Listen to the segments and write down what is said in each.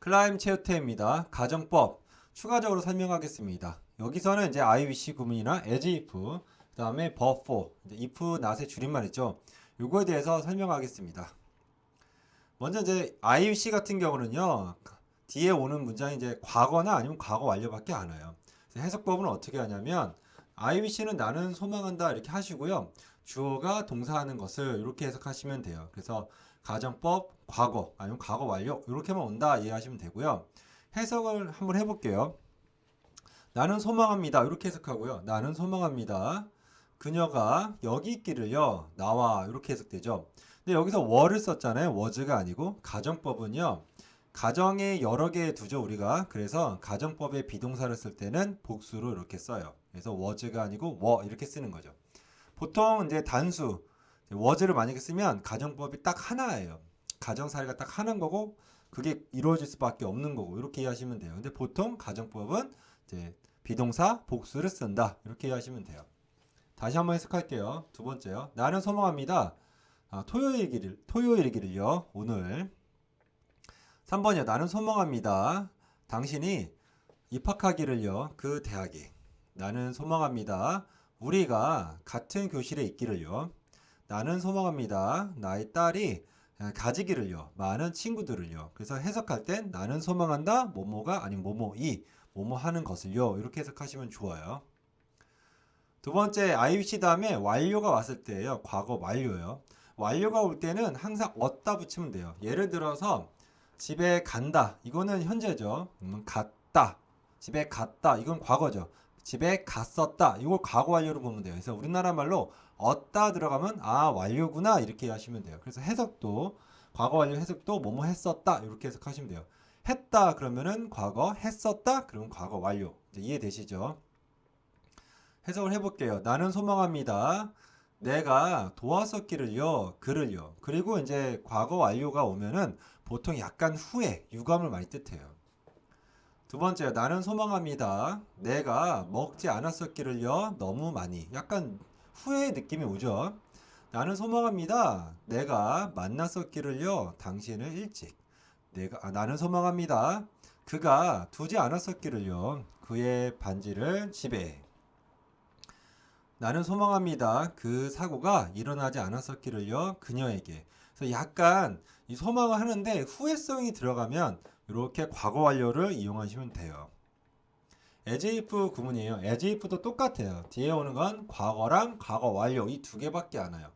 클라임 체우테입니다. 가정법 추가적으로 설명하겠습니다. 여기서는 이제 IWC 구문이나 as if, 그 다음에 but for, if, not의 줄임말이죠. 요거에 대해서 설명하겠습니다. 먼저 이제 IWC 같은 경우는요, 뒤에 오는 문장이 이제 과거나 아니면 과거 완료밖에 안 와요. 해석법은 어떻게 하냐면 IWC는 나는 소망한다 이렇게 하시고요. 주어가 동사하는 것을 이렇게 해석하시면 돼요. 그래서 가정법, 과거, 아니면 과거 완료 이렇게만 온다 이해하시면 되고요. 해석을 한번 해볼게요. 나는 소망합니다. 이렇게 해석하고요. 나는 소망합니다. 그녀가 여기 있기를요. 나와 이렇게 해석되죠. 근데 여기서 were를 썼잖아요. was가 아니고 가정법은요. 가정에 여러 개 두죠 우리가. 그래서 가정법의 비동사를 쓸 때는 복수로 이렇게 써요. 그래서 was가 아니고 were 이렇게 쓰는 거죠. 보통 이제 단수 was를 만약에 쓰면 가정법이 딱 하나예요. 가정 사례가 딱 하나인 거고 그게 이루어질 수밖에 없는 거고 이렇게 이해하시면 돼요. 근데 보통 가정법은 이제 비동사 복수를 쓴다 이렇게 이해하시면 돼요. 다시 한번 해석할게요. 두 번째요. 나는 소망합니다. 토요일이기를요. 오늘. 3번이요. 나는 소망합니다. 당신이 입학하기를요. 그 대학에. 나는 소망합니다. 우리가 같은 교실에 있기를요. 나는 소망합니다. 나의 딸이 가지기를요. 많은 친구들을요. 그래서 해석할 땐 나는 소망한다. 뭐뭐가 아닌 뭐뭐이 뭐뭐 하는 것을요. 이렇게 해석하시면 좋아요. 두 번째 IWC 다음에 완료가 왔을 때예요. 과거 완료요. 완료가 올 때는 항상 얻다 붙이면 돼요. 예를 들어서 집에 간다. 이거는 현재죠. 갔다. 집에 갔다. 이건 과거죠. 집에 갔었다. 이걸 과거 완료로 보면 돼요. 그래서 우리나라 말로 얻다 들어가면 아 완료구나 이렇게 하시면 돼요. 그래서 해석도 과거 완료 해석도 뭐뭐 했었다 이렇게 해석하시면 돼요. 했다 그러면은 과거, 했었다 그러면 과거 완료. 이제 이해되시죠? 해석을 해볼게요. 나는 소망합니다. 내가 도왔었기를요, 그를요. 그리고 이제 과거 완료가 오면은 보통 약간 후에 유감을 많이 뜻해요. 두 번째, 나는 소망합니다. 내가 먹지 않았었기를요, 너무 많이. 약간 후회의 느낌이 오죠. 나는 소망합니다. 내가 만났었기를요, 당신을 일찍. 나는 소망합니다. 그가 두지 않았었기를요, 그의 반지를 집에. 나는 소망합니다. 그 사고가 일어나지 않았었기를요, 그녀에게. 그래서 약간 이 소망을 하는데 후회성이 들어가면 이렇게 과거 완료를 이용하시면 돼요. as if 구문이에요. as if도 똑같아요. 뒤에 오는 건 과거랑 과거 완료 이 두 개밖에 안 와요.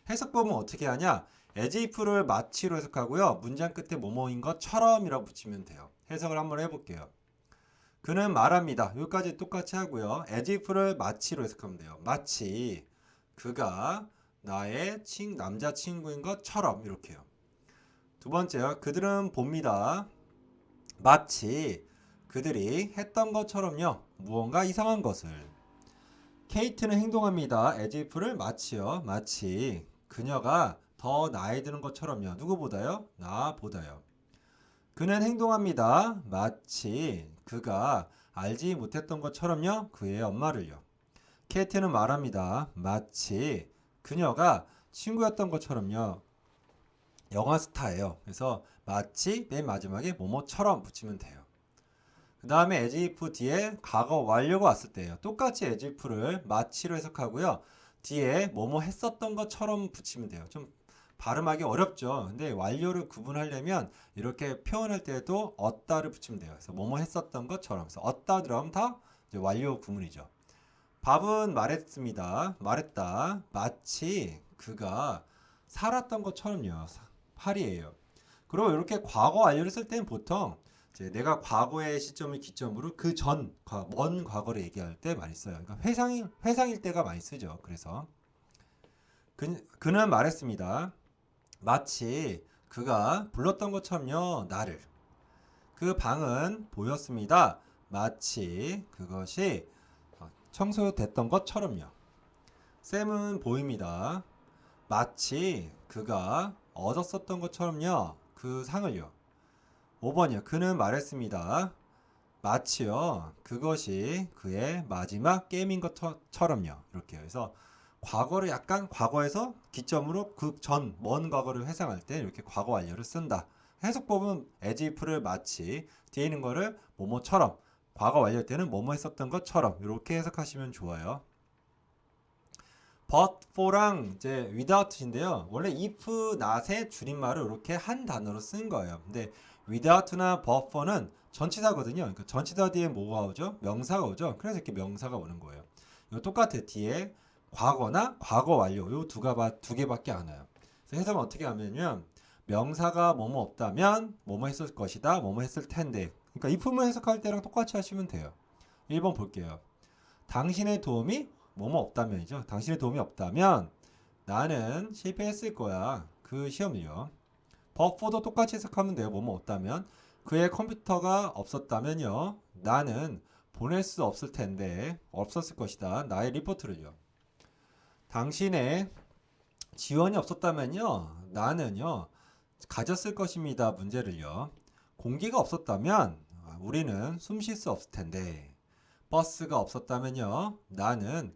해석법은 어떻게 하냐? as if를 마치로 해석하고요. 문장 끝에 뭐뭐인 것처럼이라고 붙이면 돼요. 해석을 한번 해볼게요. 그는 말합니다. 여기까지 똑같이 하고요. as if를 마치로 해석하면 돼요. 마치 그가 나의 남자친구인 것처럼 이렇게요. 두 번째요. 그들은 봅니다. 마치 그들이 했던 것처럼요. 무언가 이상한 것을. 케이트는 행동합니다. as if를 마치요. 마치 그녀가 더 나이 드는 것처럼요. 누구보다요? 나보다요. 그는 행동합니다. 마치 그가 알지 못했던 것처럼요. 그의 엄마를요. 케이트는 말합니다. 마치 그녀가 친구였던 것처럼요. 영화 스타예요. 그래서 마치 맨 마지막에 뭐뭐처럼 붙이면 돼요. 그 다음에 as if 뒤에 과거 완료가 왔을 때예요. 똑같이 as if를 마치로 해석하고요. 뒤에 뭐뭐 했었던 것처럼 붙이면 돼요. 좀 발음하기 어렵죠. 근데 완료를 구분하려면 이렇게 표현할 때도 얻다를 붙이면 돼요. 그래서 뭐뭐 했었던 것처럼. 그래서 얻다 들어가면 다 이제 완료 구문이죠. 밥은 말했습니다. 말했다. 마치 그가 살았던 것처럼요. 팔이에요. 그리고 이렇게 과거 완료를 쓸 때는 보통 이제 내가 과거의 시점을 기점으로 그 전, 먼 과거를 얘기할 때 많이 써요. 그러니까 회상일 때가 많이 쓰죠. 그래서 그는 말했습니다. 마치 그가 불렀던 것처럼요, 나를. 그 방은 보였습니다. 마치 그것이 청소됐던 것처럼요. 샘은 보입니다. 마치 그가 얻었었던 것처럼요, 그 상을요. 5번이요. 그는 말했습니다. 마치요, 그것이 그의 마지막 게임인 것처럼요. 이렇게 해서 과거를 약간 과거에서 기점으로 그 전 먼 과거를 회상할 때 이렇게 과거 완료를 쓴다 해석법은 as if를 마치 뒤에 있는 거를 뭐뭐처럼 과거 완료할 때는 뭐뭐 했었던 것처럼 이렇게 해석하시면 좋아요. but for랑 이제 without인데요. 원래 if, not의 줄임말을 이렇게 한 단어로 쓴 거예요. 근데 without나 but for는 전치사거든요. 그러니까 전치사 뒤에 뭐가 오죠? 명사가 오죠. 그래서 이렇게 명사가 오는 거예요. 이거 똑같아요. 뒤에 과거나 과거 완료 요 두 개밖에 안 와요. 그래서 해석은 어떻게 하면요. 명사가 뭐뭐 없다면 뭐뭐 했을 것이다. 뭐뭐 했을 텐데. 그러니까 if문 해석할 때랑 똑같이 하시면 돼요. 1번 볼게요. 당신의 도움이 뭐뭐 없다면이죠. 당신의 도움이 없다면 나는 실패했을 거야. 그 시험을요. but for도 똑같이 해석하면 돼요. 뭐뭐 없다면 그의 컴퓨터가 없었다면요. 나는 보낼 수 없을 텐데 없었을 것이다. 나의 리포트를요. 당신의 지원이 없었다면요. 나는요. 가졌을 것입니다. 문제를요. 공기가 없었다면 우리는 숨 쉴 수 없을 텐데 버스가 없었다면요. 나는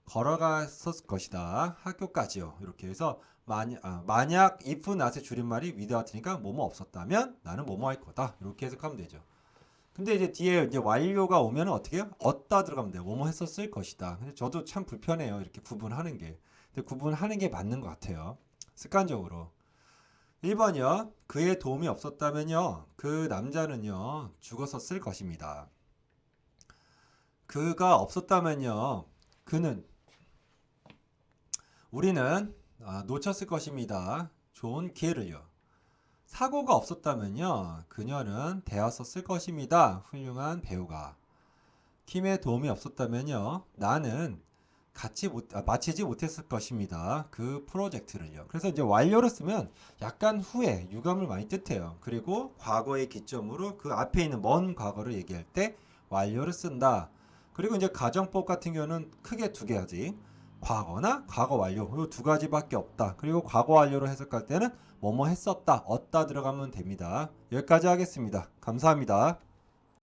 걸어갔을 것이다. 학교까지요. 이렇게 해서 만약 if not의 줄임말이 without니까 뭐뭐 없었다면 나는 뭐뭐 할 거다. 이렇게 해석하면 되죠. 근데 이제 뒤에 이제 완료가 오면 어떻게 해요? 얻다 들어가면 돼요. 뭐뭐 했었을 것이다. 근데 저도 참 불편해요. 이렇게 구분하는 게. 근데 구분하는 게 맞는 것 같아요. 습관적으로. 1번이요. 그의 도움이 없었다면요. 그 남자는요. 죽었었을 것입니다. 그가 없었다면요. 우리는 놓쳤을 것입니다. 좋은 기회를요. 사고가 없었다면요. 그녀는 되었었을 것입니다. 훌륭한 배우가. 킴의 도움이 없었다면요. 나는 마치지 못했을 것입니다. 그 프로젝트를요. 그래서 이제 완료를 쓰면 약간 후에 유감을 많이 뜻해요. 그리고 과거의 기점으로 그 앞에 있는 먼 과거를 얘기할 때 완료를 쓴다. 그리고 이제 가정법 같은 경우는 크게 두 개지. 과거나 과거 완료 이 두 가지밖에 없다. 그리고 과거 완료로 해석할 때는 뭐뭐 했었다, 얻다 들어가면 됩니다. 여기까지 하겠습니다. 감사합니다.